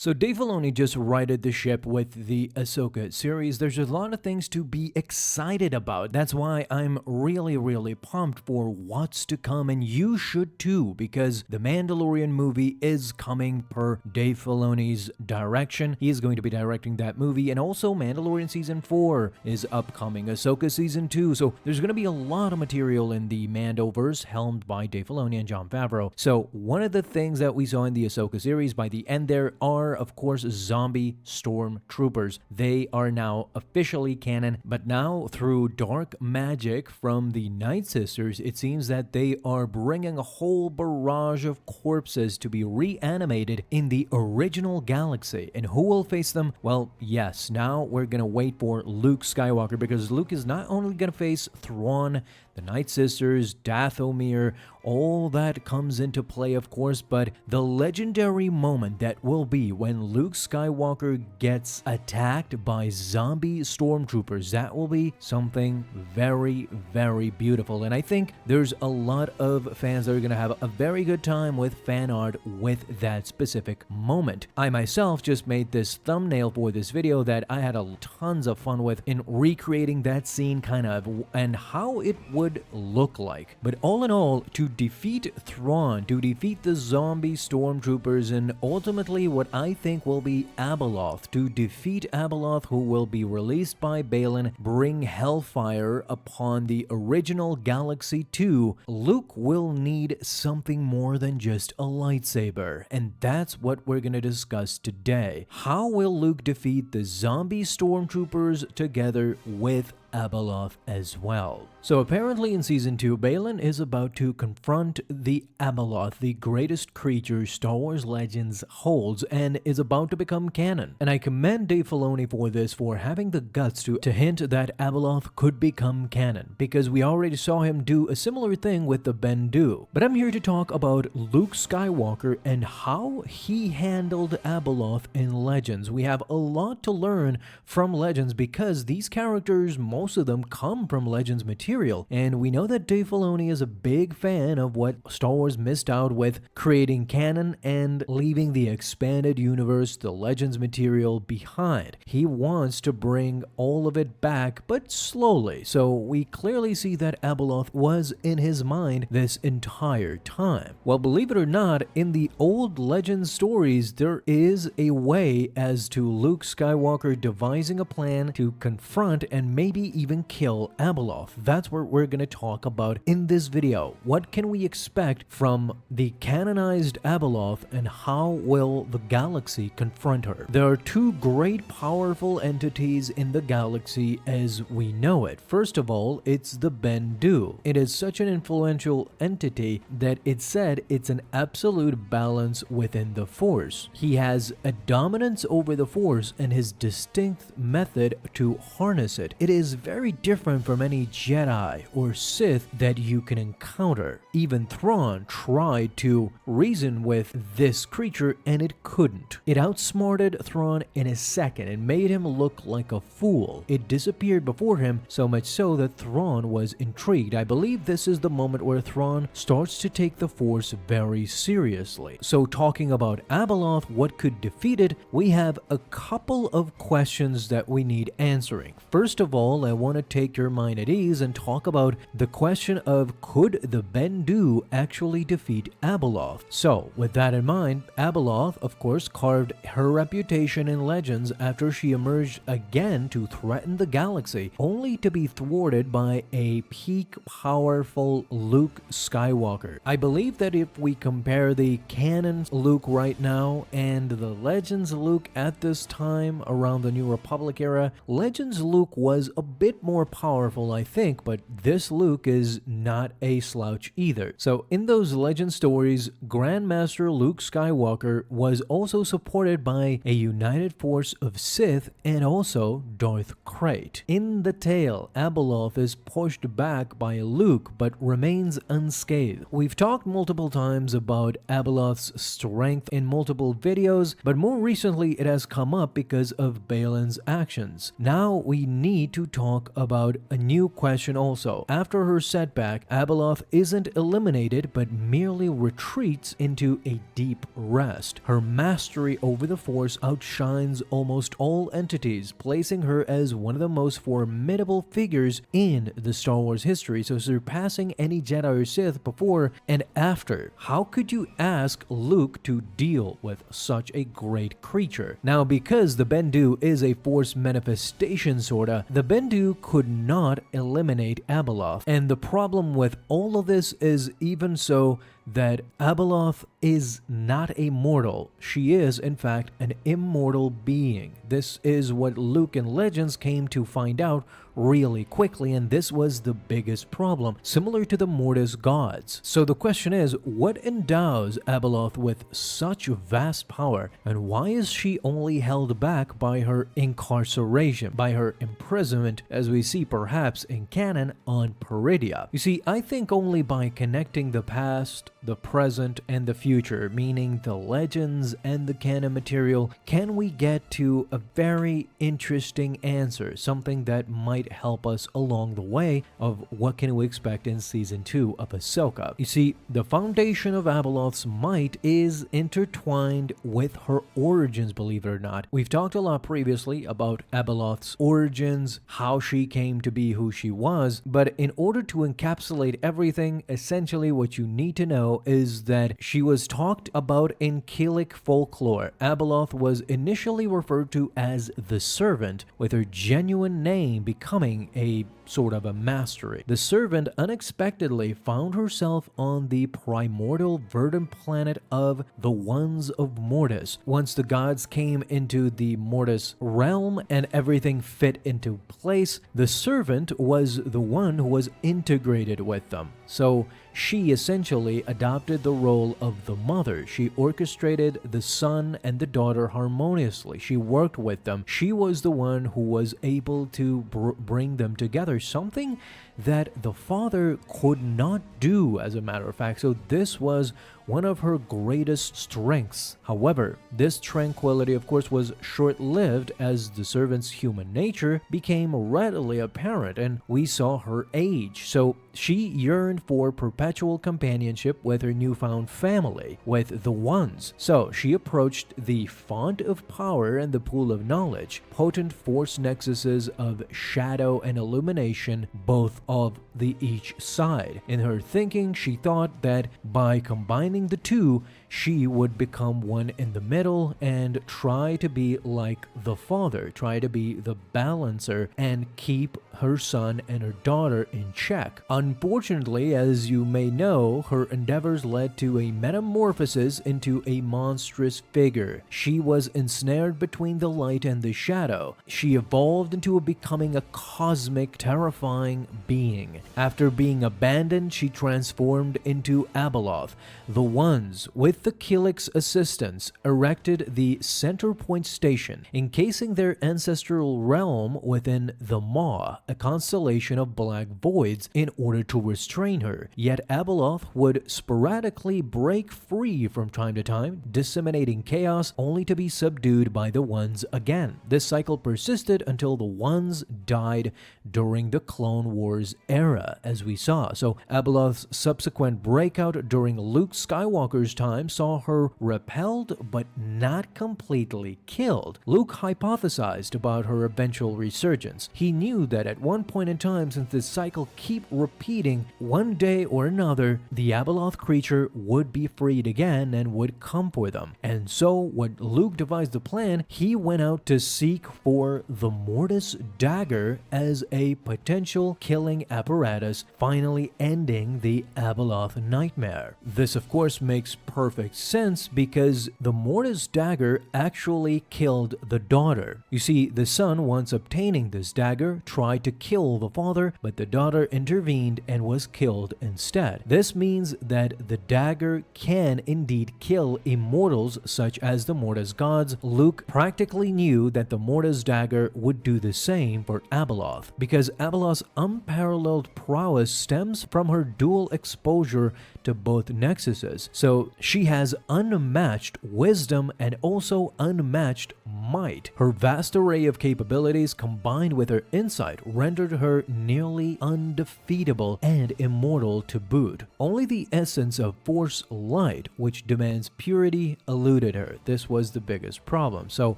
So Dave Filoni just righted the ship with the Ahsoka series. There's a lot of things to be excited about. That's why I'm really pumped for what's to come, and you should too, because the Mandalorian movie is coming per Dave Filoni's direction. He is going to be directing that movie, and also Mandalorian Season 4 is upcoming, Ahsoka Season 2, so there's going to be a lot of material in the Mandoverse helmed by Dave Filoni and Jon Favreau. So one of the things that we saw in the Ahsoka series, by the end there are of course zombie stormtroopers. They are now officially canon, but now through dark magic from the Night Sisters, it seems that they are bringing a whole barrage of corpses to be reanimated in the original galaxy. And who will face them? Well, yes, now we're gonna wait for Luke Skywalker, because Luke is not only gonna face Thrawn, the Night Sisters, Dathomir, all that comes into play, of course, but the legendary moment that will be when Luke Skywalker gets attacked by zombie stormtroopers, that will be something very beautiful. And I think there's a lot of fans that are going to have a very good time with fan art with that specific moment. I myself just made this thumbnail for this video that I had tons of fun with in recreating that scene kind of, and how it would look like. But all in all, to defeat Thrawn, to defeat the zombie stormtroopers, and ultimately what I think will be Abeloth, to defeat Abeloth, who will be released by Balin, bring hellfire upon the original Galaxy 2, Luke will need something more than just a lightsaber, and that's what we're gonna discuss today. How will Luke defeat the zombie stormtroopers together with Abeloth as well? So apparently in Season 2, Balin is about to confront the Abeloth, the greatest creature Star Wars Legends holds, and is about to become canon. And I commend Dave Filoni for this, for having the guts to hint that Abeloth could become canon, because we already saw him do a similar thing with the Bendu. But I'm here to talk about Luke Skywalker and how he handled Abeloth in Legends. We have a lot to learn from Legends, because these characters, most of them come from Legends material, and we know that Dave Filoni is a big fan of what Star Wars missed out with, creating canon and leaving the expanded universe, the Legends material, behind. He wants to bring all of it back, but slowly, so we clearly see that Abeloth was in his mind this entire time. Well, believe it or not, in the old Legends stories, there is a way as to Luke Skywalker devising a plan to confront and maybe even kill Abeloth. That's what we're going to talk about in this video. What can we expect from the canonized Abeloth, and how will the galaxy confront her? There are two great powerful entities in the galaxy as we know it. First of all, it's the Bendu. It is such an influential entity that it's said it's an absolute balance within the Force. He has a dominance over the Force and his distinct method to harness it. It is very different from any Jedi or Sith that you can encounter. Even Thrawn tried to reason with this creature and it couldn't. It outsmarted Thrawn in a second and made him look like a fool. It disappeared before him, so much so that Thrawn was intrigued. I believe this is the moment where Thrawn starts to take the Force very seriously. So talking about Abeloth, what could defeat it, we have a couple of questions that we need answering. First of all, I want to take your mind at ease and talk about the question of, could the Bendu actually defeat Abeloth? So with that in mind, Abeloth of course carved her reputation in Legends after she emerged again to threaten the galaxy, only to be thwarted by a peak powerful Luke Skywalker. I believe that if we compare the canon Luke right now and the Legends Luke at this time around the New Republic era, Legends Luke was a bit more powerful, I think, but this Luke is not a slouch either. So in those Legend stories, Grandmaster Luke Skywalker was also supported by a united force of Sith and also Darth Krayt. In the tale, Abeloth is pushed back by Luke but remains unscathed. We've talked multiple times about Abeloth's strength in multiple videos, but more recently it has come up because of Balin's actions. Now we need to talk talk about a new question also. After her setback, Abeloth isn't eliminated but merely retreats into a deep rest. Her mastery over the Force outshines almost all entities, placing her as one of the most formidable figures in the Star Wars history, so surpassing any Jedi or Sith before and after. How could you ask Luke to deal with such a great creature? Now, because the Bendu is a Force manifestation sorta, the Bendu could not eliminate Abeloth, and the problem with all of this is even so that Abeloth is not a mortal. She is, in fact, an immortal being. This is what Luke in Legends came to find out really quickly, and this was the biggest problem, similar to the Mortis gods. So the question is, what endows Abeloth with such vast power, and why is she only held back by her incarceration, by her imprisonment, as we see perhaps in canon on Peridea? You see, I think only by connecting the past, the present, and the future, meaning the legends and the canon material, can we get to a very interesting answer, something that might help us along the way of what can we expect in Season 2 of Ahsoka. You see, the foundation of Abeloth's might is intertwined with her origins, believe it or not. We've talked a lot previously about Abeloth's origins, how she came to be who she was, but in order to encapsulate everything, essentially what you need to know is that she was talked about in Killik folklore. Abeloth was initially referred to as the Servant, with her genuine name becoming a sort of a mastery. The Servant unexpectedly found herself on the primordial verdant planet of the Ones of Mortis. Once the gods came into the Mortis realm and everything fit into place, the Servant was the one who was integrated with them. So she essentially adopted the role of the mother. She orchestrated the son and the daughter harmoniously. She worked with them. She was the one who was able to bring them together, something that the father could not do, as a matter of fact. So this was one of her greatest strengths. However, this tranquility, of course, was short-lived as the Servant's human nature became readily apparent and we saw her age. So she yearned for perpetual companionship with her newfound family, with the Ones. So she approached the font of power and the pool of knowledge, potent Force nexuses of shadow and illumination, both of the each side. In her thinking, she thought that by combining the two, she would become one in the middle and try to be like the father, try to be the balancer and keep her son and her daughter in check. Unfortunately, as you may know, her endeavors led to a metamorphosis into a monstrous figure. She was ensnared between the light and the shadow. She evolved into becoming a cosmic, terrifying being. After being abandoned, she transformed into Abeloth. The Ones, with the Killik's assistance, erected the Center Point Station, encasing their ancestral realm within the Maw, a constellation of black voids, in order to restrain her. Yet Abeloth would sporadically break free from time to time, disseminating chaos only to be subdued by the Ones again. This cycle persisted until the Ones died during the Clone Wars era, as we saw. So Abeloth's subsequent breakout during Luke Skywalker's time saw her repelled but not completely killed. Luke hypothesized about her eventual resurgence. He knew that at one point in time, since this cycle keep repeating, one day or another, the Abeloth creature would be freed again and would come for them. And so when Luke devised the plan, he went out to seek for the Mortis dagger as a potential killing apparatus, finally ending the Abeloth nightmare. This, of course, makes perfect sense because the Mortis dagger actually killed the daughter. You see, the son, once obtaining this dagger, tried to kill the father, but the daughter intervened and was killed instead. This means that the dagger can indeed kill immortals such as the Mortis gods. Luke practically knew that the Mortis dagger would do the same for Abeloth, because Abeloth's unparalleled prowess stems from her dual exposure to both nexuses. So she has unmatched wisdom and also unmatched might. Her vast array of capabilities combined with her insight rendered her nearly undefeatable and immortal to boot. Only the essence of Force light, which demands purity, eluded her. This was the biggest problem. So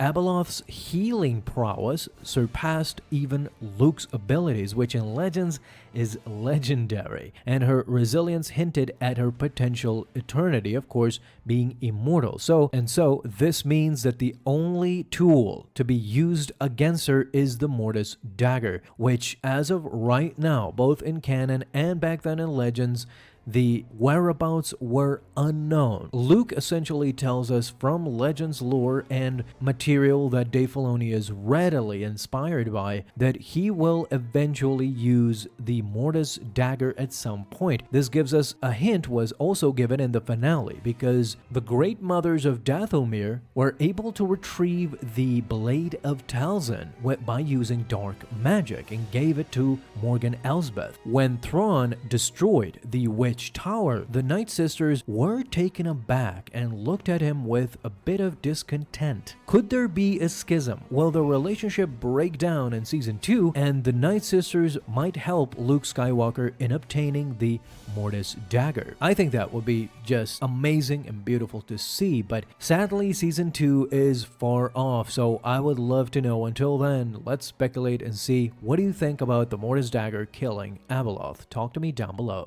Abeloth's healing prowess surpassed even Luke's abilities, which in Legends is legendary, and her resilience hinted at her potential eternity, of course, being immortal. So this means that the only tool to be used against her is the Mortis dagger, which as of right now, both in canon and back then in Legends, the whereabouts were unknown. Luke essentially tells us from Legends lore and material that Dave Filoni is readily inspired by that he will eventually use the Mortis dagger at some point. This gives us a hint was also given in the finale because the Great Mothers of Dathomir were able to retrieve the Blade of Talzin by using dark magic and gave it to Morgan Elsbeth. When Thrawn destroyed the Witch Tower, the Night Sisters were taken aback and looked at him with a bit of discontent. Could there be a schism? Will the relationship break down in Season 2 and the Night Sisters might help Luke Skywalker in obtaining the Mortis dagger? I think that would be just amazing and beautiful to see, but sadly Season 2 is far off, so I would love to know. Until then, let's speculate and see what do you think about the Mortis dagger killing Abeloth. Talk to me down below.